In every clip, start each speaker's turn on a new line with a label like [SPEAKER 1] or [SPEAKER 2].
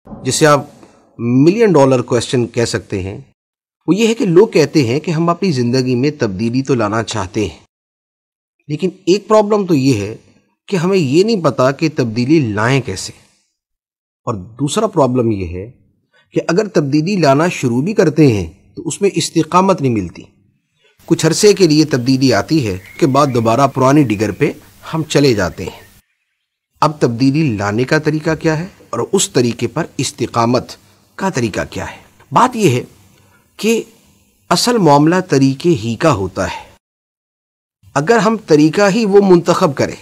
[SPEAKER 1] जिसे आप million dollar question कह सकते हैं, वो ये है कि लोग कहते हैं कि हम अपनी ज़िंदगी में तब्दीली तो लाना चाहते हैं, लेकिन एक प्रॉब्लम तो ये है कि हमें ये नहीं पता कि तब्दीली लाएं कैसे। और दूसरा प्रॉब्लम ये है कि अगर तब्दीली लाना शुरू भी करते हैं तो उसमें इस्तिकामत नहीं मिलती। कुछ अरसे के लिए तब्दीली आती है के बाद दोबारा पुरानी डिगर पे हम चले जाते हैं। अब तब्दीली लाने का तरीका क्या है और उस तरीके पर इस्तिकामत का तरीका क्या है? बात यह है कि असल मामला तरीके ही का होता है। अगर हम तरीका ही वो मुंतखब करें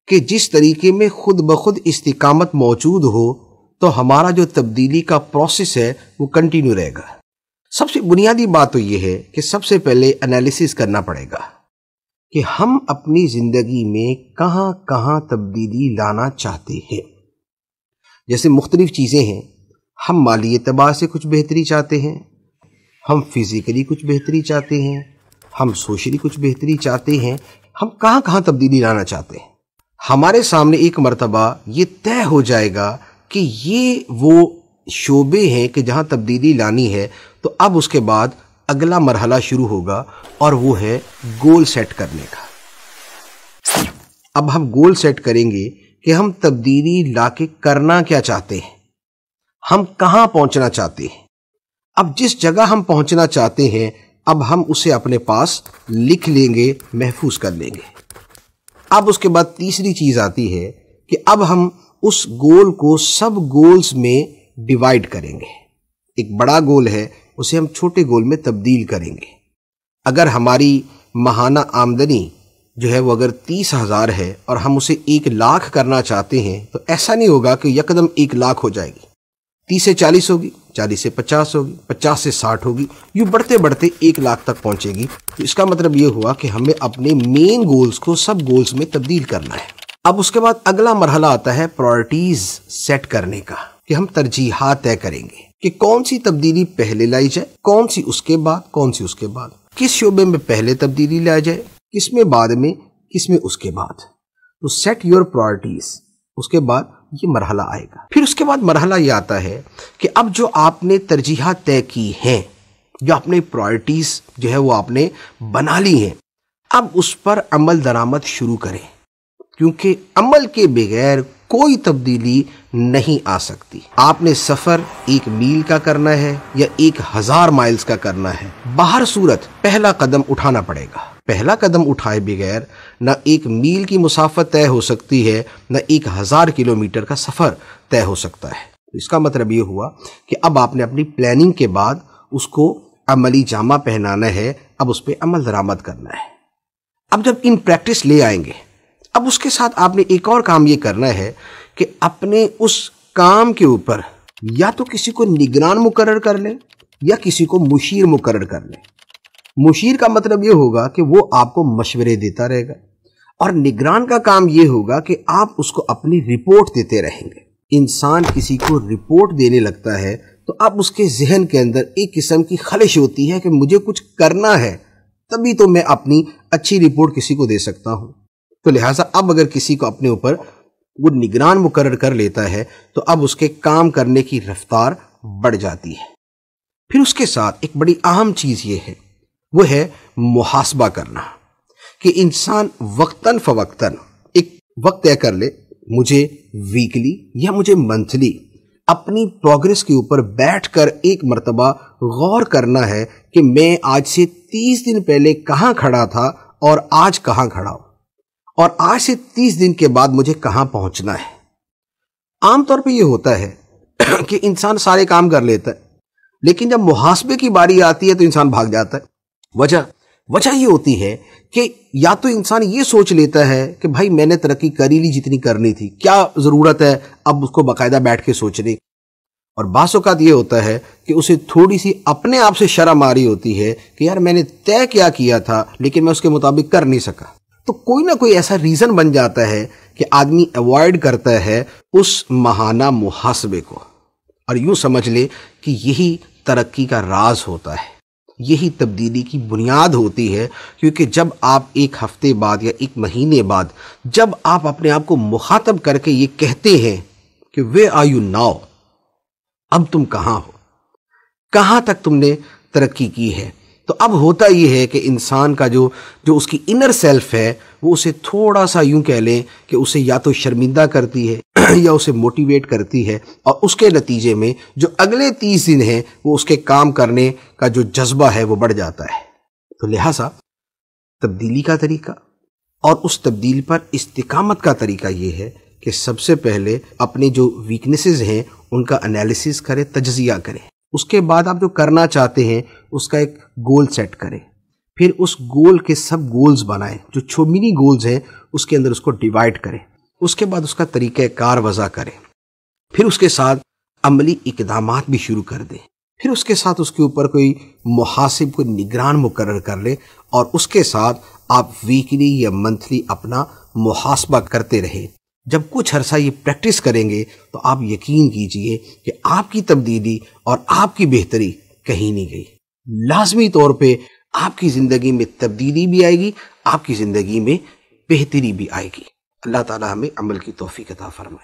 [SPEAKER 1] कि जिस तरीके में खुद ब खुद इस्तिकामत मौजूद हो, तो हमारा जो तब्दीली का प्रोसेस है वो कंटिन्यू रहेगा। सबसे बुनियादी बात तो ये है कि सबसे पहले एनालिसिस करना पड़ेगा कि हम अपनी ज़िंदगी में कहाँ कहाँ तब्दीली लाना चाहते हैं। जैसे मुख्तलिफ चीज़ें हैं, हम माली एतबार से कुछ बेहतरी चाहते हैं, हम फिज़िकली कुछ बेहतरी चाहते हैं, हम सोशली कुछ बेहतरी चाहते हैं। हम कहाँ कहाँ तब्दीली लाना चाहते हैं, हमारे सामने एक मर्तबा ये तय हो जाएगा कि ये वो शोबे हैं कि जहाँ तब्दीली लानी है। तो अब उसके बाद अगला मरहला शुरू होगा और वो है गोल सेट करने का। अब हम गोल सेट करेंगे कि हम तब्दीली लाके करना क्या चाहते हैं, हम कहाँ पहुँचना चाहते हैं। अब जिस जगह हम पहुँचना चाहते हैं, अब हम उसे अपने पास लिख लेंगे, महफूज कर लेंगे। अब उसके बाद तीसरी चीज़ आती है कि अब हम उस गोल को सब गोल्स में डिवाइड करेंगे। एक बड़ा गोल है, उसे हम छोटे गोल में तब्दील करेंगे। अगर हमारी माहाना आमदनी जो है वो अगर 30,000 है और हम उसे 1 लाख करना चाहते हैं, तो ऐसा नहीं होगा कि यकदम 1 लाख हो जाएगी। 30 से 40 होगी, 40 से 50 होगी, 50 से 60 होगी, यूँ बढ़ते बढ़ते 1 लाख तक पहुँचेगी। तो इसका मतलब ये हुआ कि हमें अपने मेन गोल्स को सब गोल्स में तब्दील करना है। अब उसके बाद अगला मरहला आता है प्रायोरिटीज सेट करने का, कि हम तरजीहात तय करेंगे कि कौन सी तब्दीली पहले लाई जाए, कौन सी उसके बाद, कौन सी उसके बाद, किस शोबे में पहले तब्दीली लाई जाए, किसमें बाद में, किसमें उसके बाद। तो सेट योर प्रायोरिटीज, उसके बाद ये मरहला आएगा। फिर उसके बाद मरहला ये आता है कि अब जो आपने तरजीहात तय की हैं, जो आपने प्रायोरिटीज जो है वो आपने बना ली हैं, अब उस पर अमल दरामद शुरू करें, क्योंकि अमल के बगैर कोई तब्दीली नहीं आ सकती। आपने सफ़र 1 मील का करना है या 1000 माइल्स का करना है, बाहर सूरत पहला कदम उठाना पड़ेगा। पहला कदम उठाए बगैर न 1 मील की मुसाफत तय हो सकती है, न 1000 किलोमीटर का सफ़र तय हो सकता है। तो इसका मतलब ये हुआ कि अब आपने अपनी प्लानिंग के बाद उसको अमली जामा पहनाना है, अब उस पर अमल दरामद करना है। अब जब इन प्रैक्टिस ले आएंगे, अब उसके साथ आपने एक और काम ये करना है कि अपने उस काम के ऊपर या तो किसी को निगरान मुकर्रर कर लें या किसी को मुशीर मुकर्रर कर लें। मुशीर का मतलब ये होगा कि वो आपको मशवरे देता रहेगा, और निगरान का काम ये होगा कि आप उसको अपनी रिपोर्ट देते रहेंगे। इंसान किसी को रिपोर्ट देने लगता है तो अब उसके जहन के अंदर एक किस्म की खलिश होती है कि मुझे कुछ करना है, तभी तो मैं अपनी अच्छी रिपोर्ट किसी को दे सकता हूँ। तो लिहाजा अब अगर किसी को अपने ऊपर वो निगरान मुकर्रर कर लेता है तो अब उसके काम करने की रफ्तार बढ़ जाती है। फिर उसके साथ एक बड़ी अहम चीज़ ये है, वो है मुहासबा करना, कि इंसान वक्तन फवक्तन एक वक्त तय कर ले, मुझे वीकली या मुझे मंथली अपनी प्रोग्रेस के ऊपर बैठकर एक मर्तबा गौर करना है कि मैं आज से 30 दिन पहले कहाँ खड़ा था और आज कहाँ खड़ा हूँ, और आज से 30 दिन के बाद मुझे कहाँ पहुँचना है। आमतौर पे ये होता है कि इंसान सारे काम कर लेता है, लेकिन जब मुहासबे की बारी आती है तो इंसान भाग जाता है। वजह ये होती है कि या तो इंसान ये सोच लेता है कि भाई मैंने तरक्की कर ही ली जितनी करनी थी, क्या ज़रूरत है अब उसको बाकायदा बैठ के सोचने। और बास औक़ात ये होता है कि उसे थोड़ी सी अपने आप से शर्म आ रही होती है कि यार मैंने तय क्या किया था लेकिन मैं उसके मुताबिक कर नहीं सका। तो कोई ना कोई ऐसा रीज़न बन जाता है कि आदमी अवॉइड करता है उस माहाना मुहासबे को। और यूँ समझ ले कि यही तरक्की का राज होता है, यही तब्दीली की बुनियाद होती है। क्योंकि जब आप 1 हफ्ते बाद या 1 महीने बाद जब आप अपने आप को मुखातब करके ये कहते हैं कि वे आर यू नाउ, अब तुम कहाँ हो, कहाँ तक तुमने तरक्की की है। तो अब होता ये है कि इंसान का जो उसकी इनर सेल्फ है वो उसे थोड़ा सा यूं कह लें कि उसे या तो शर्मिंदा करती है या उसे मोटिवेट करती है, और उसके नतीजे में जो अगले 30 दिन हैं वो उसके काम करने का जो जज्बा है वो बढ़ जाता है। तो लिहाजा तब्दीली का तरीका और उस तब्दील पर इस्तिकामत का तरीका ये है कि सबसे पहले अपने जो वीकनेसेस हैं उनका एनालिसिस करें, तजज़िया करें। उसके बाद आप जो करना चाहते हैं उसका एक गोल सेट करें, फिर उस गोल के सब गोल्स बनाएं, जो मिनी गोल्स हैं उसके अंदर उसको डिवाइड करें। उसके बाद उसका तरीक़ा कार वज़ा करें, फिर उसके साथ अमली इक़दामात भी शुरू कर दें, फिर उसके साथ उसके ऊपर कोई मुहासिब, कोई निगरान मुकर्रर कर लें, और उसके साथ आप वीकली या मंथली अपना मुहासबा करते रहें। जब कुछ अरसा ये प्रैक्टिस करेंगे तो आप यकीन कीजिए कि आपकी तब्दीली और आपकी बेहतरी कहीं नहीं गई। लाजमी तौर पे आपकी ज़िंदगी में तब्दीली भी आएगी, आपकी ज़िंदगी में बेहतरी भी आएगी। अल्लाह ताला हमें अमल की तौफीक अता फरमाए।